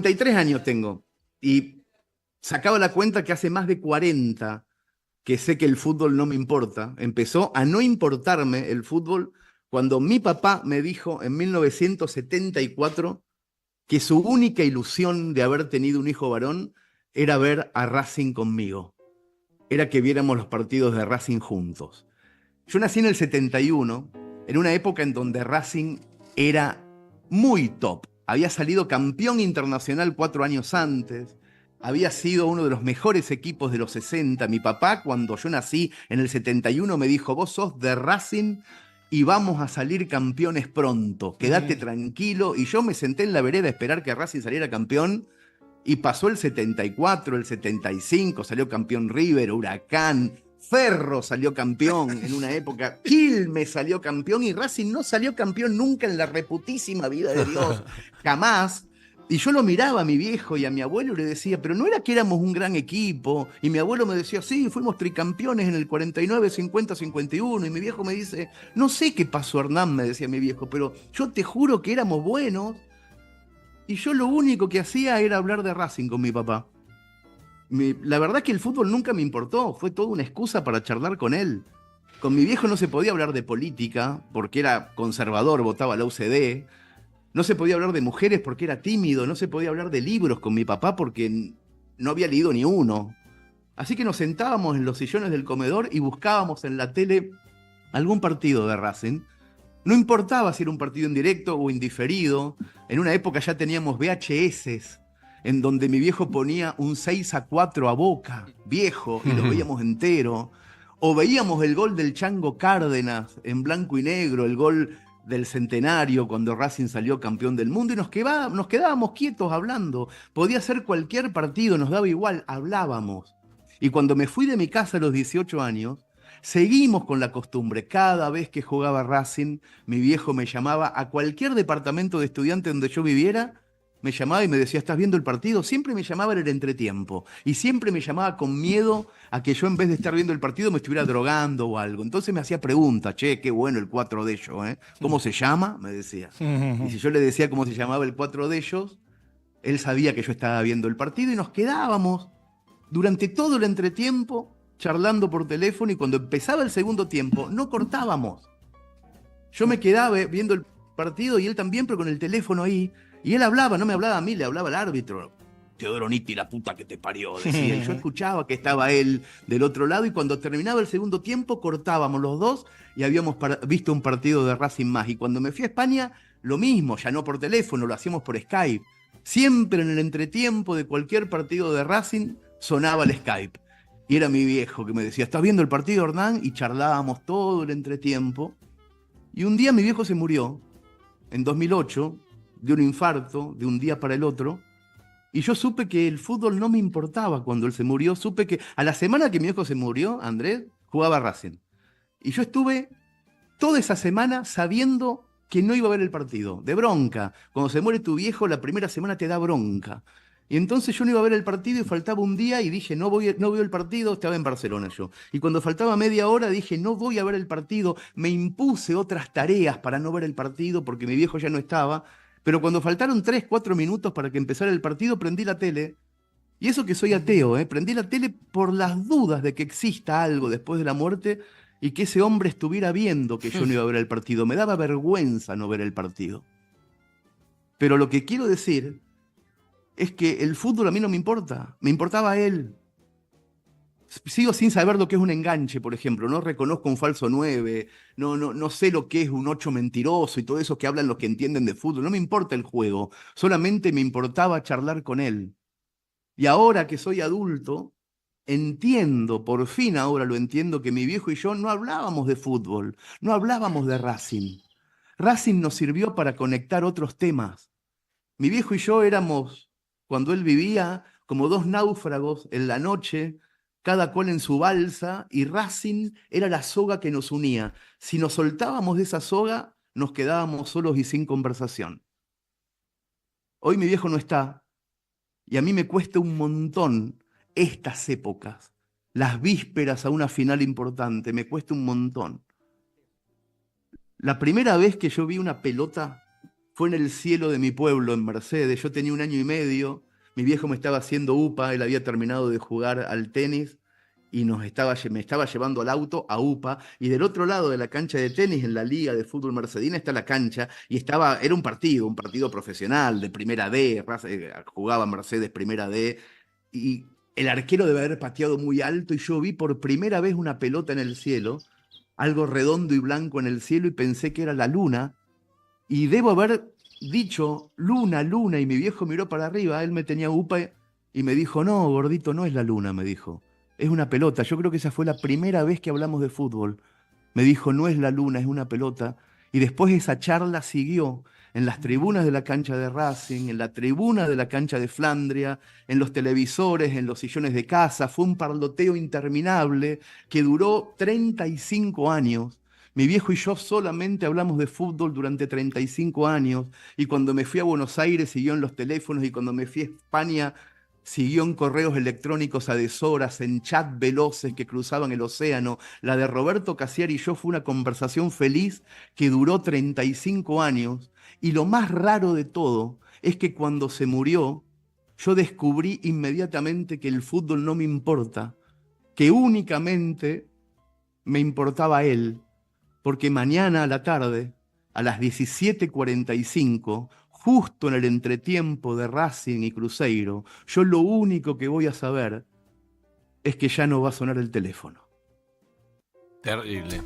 53 años tengo y sacaba la cuenta que hace más de 40 que sé que el fútbol no me importa. Empezó a no importarme el fútbol cuando mi papá me dijo en 1974 que su única ilusión de haber tenido un hijo varón era ver a Racing conmigo, era que viéramos los partidos de Racing juntos. Yo nací en el 71, en una época en donde Racing era muy top. Había salido campeón internacional 4 años antes. Había sido uno de los mejores equipos de los 60. Mi papá, cuando yo nací en el 71, me dijo: vos sos de Racing y vamos a salir campeones pronto. Quédate tranquilo. Y yo me senté en la vereda a esperar que Racing saliera campeón. Y pasó el 74, el 75, salió campeón River, Huracán, Ferro salió campeón en una época, Quilmes salió campeón y Racing no salió campeón nunca en la reputísima vida de Dios, jamás. Y yo lo miraba a mi viejo y a mi abuelo y le decía, pero no era que éramos un gran equipo. Y mi abuelo me decía, sí, fuimos tricampeones en el 49, 50, 51. Y mi viejo me dice, no sé qué pasó, Hernán, me decía mi viejo, pero yo te juro que éramos buenos. Y yo lo único que hacía era hablar de Racing con mi papá. La verdad que el fútbol nunca me importó, fue toda una excusa para charlar con él. Con mi viejo no se podía hablar de política, porque era conservador, votaba la UCD. No se podía hablar de mujeres porque era tímido. No se podía hablar de libros con mi papá porque no había leído ni uno. Así que nos sentábamos en los sillones del comedor y buscábamos en la tele algún partido de Racing. No importaba si era un partido en directo o indiferido. En una época ya teníamos VHS, en donde mi viejo ponía un 6-4 a Boca, viejo, y lo veíamos entero. O veíamos el gol del Chango Cárdenas en blanco y negro, el gol del centenario cuando Racing salió campeón del mundo, y nos quedábamos quietos hablando. Podía ser cualquier partido, nos daba igual, hablábamos. Y cuando me fui de mi casa a los 18 años, seguimos con la costumbre. Cada vez que jugaba Racing, mi viejo me llamaba a cualquier departamento de estudiante donde yo viviera, me llamaba y me decía, ¿estás viendo el partido? Siempre me llamaba en el entretiempo y siempre me llamaba con miedo a que yo, en vez de estar viendo el partido, me estuviera drogando o algo. Entonces me hacía preguntas: che, qué bueno el 4 de ellos, ¿eh? ¿Cómo se llama? Me decía. Y si yo le decía cómo se llamaba el 4 de ellos, él sabía que yo estaba viendo el partido y nos quedábamos durante todo el entretiempo charlando por teléfono, y cuando empezaba el segundo tiempo no cortábamos. Yo me quedaba viendo el partido y él también, pero con el teléfono ahí. Y él hablaba, no me hablaba a mí, le hablaba al árbitro. Teodoro Nitti, la puta que te parió, decía. Y yo escuchaba que estaba él del otro lado, y cuando terminaba el segundo tiempo cortábamos los dos y habíamos visto un partido de Racing más. Y cuando me fui a España, lo mismo, ya no por teléfono, lo hacíamos por Skype. Siempre en el entretiempo de cualquier partido de Racing sonaba el Skype. Y era mi viejo que me decía, ¿estás viendo el partido, Hernán? Y charlábamos todo el entretiempo. Y un día mi viejo se murió, en 2008, de un infarto, de un día para el otro. Y yo supe que el fútbol no me importaba cuando él se murió. Supe que a la semana que mi viejo se murió, Andrés, jugaba Racing. Y yo estuve toda esa semana sabiendo que no iba a ver el partido, de bronca. Cuando se muere tu viejo, la primera semana te da bronca. Y entonces yo no iba a ver el partido y faltaba un día y dije, no veo el partido, estaba en Barcelona yo. Y cuando faltaba media hora dije, no voy a ver el partido, me impuse otras tareas para no ver el partido porque mi viejo ya no estaba. Pero cuando faltaron 3, 4 minutos para que empezara el partido, prendí la tele. Y eso que soy ateo, ¿eh? Prendí la tele por las dudas de que exista algo después de la muerte y que ese hombre estuviera viendo que yo no iba a ver el partido. Me daba vergüenza no ver el partido. Pero lo que quiero decir es que el fútbol a mí no me importa, me importaba a él. Sigo sin saber lo que es un enganche, por ejemplo. No reconozco un falso 9, no sé lo que es un 8 mentiroso y todo eso que hablan los que entienden de fútbol. No me importa el juego, solamente me importaba charlar con él. Y ahora que soy adulto, entiendo, por fin ahora lo entiendo, que mi viejo y yo no hablábamos de fútbol, no hablábamos de Racing. Racing nos sirvió para conectar otros temas. Mi viejo y yo éramos, cuando él vivía, como dos náufragos en la noche, cada cual en su balsa, y Racing era la soga que nos unía. Si nos soltábamos de esa soga, nos quedábamos solos y sin conversación. Hoy mi viejo no está, y a mí me cuesta un montón estas épocas, las vísperas a una final importante, me cuesta un montón. La primera vez que yo vi una pelota fue en el cielo de mi pueblo, en Mercedes. Yo tenía 1 año y medio, mi viejo me estaba haciendo UPA, él había terminado de jugar al tenis y me estaba llevando al auto a UPA, y del otro lado de la cancha de tenis, en la liga de fútbol mercedina, está la cancha, y era un partido profesional, de primera D, jugaba Mercedes primera D, y el arquero debe haber pateado muy alto, y yo vi por primera vez una pelota en el cielo, algo redondo y blanco en el cielo, y pensé que era la luna, y debo haber dicho, luna, luna, y mi viejo miró para arriba, él me tenía UPA y me dijo, no, gordito, no es la luna, me dijo, es una pelota. Yo creo que esa fue la primera vez que hablamos de fútbol. Me dijo, no es la luna, es una pelota. Y después esa charla siguió en las tribunas de la cancha de Racing, en la tribuna de la cancha de Flandria, en los televisores, en los sillones de casa. Fue un parloteo interminable que duró 35 años. Mi viejo y yo solamente hablamos de fútbol durante 35 años, y cuando me fui a Buenos Aires siguió en los teléfonos, y cuando me fui a España siguió en correos electrónicos a deshoras, en chat veloces que cruzaban el océano. La de Roberto Casiari y yo fue una conversación feliz que duró 35 años, y lo más raro de todo es que cuando se murió, yo descubrí inmediatamente que el fútbol no me importa, que únicamente me importaba él, porque mañana a la tarde, a las 17:45, justo en el entretiempo de Racing y Cruzeiro, yo lo único que voy a saber es que ya no va a sonar el teléfono. Terrible.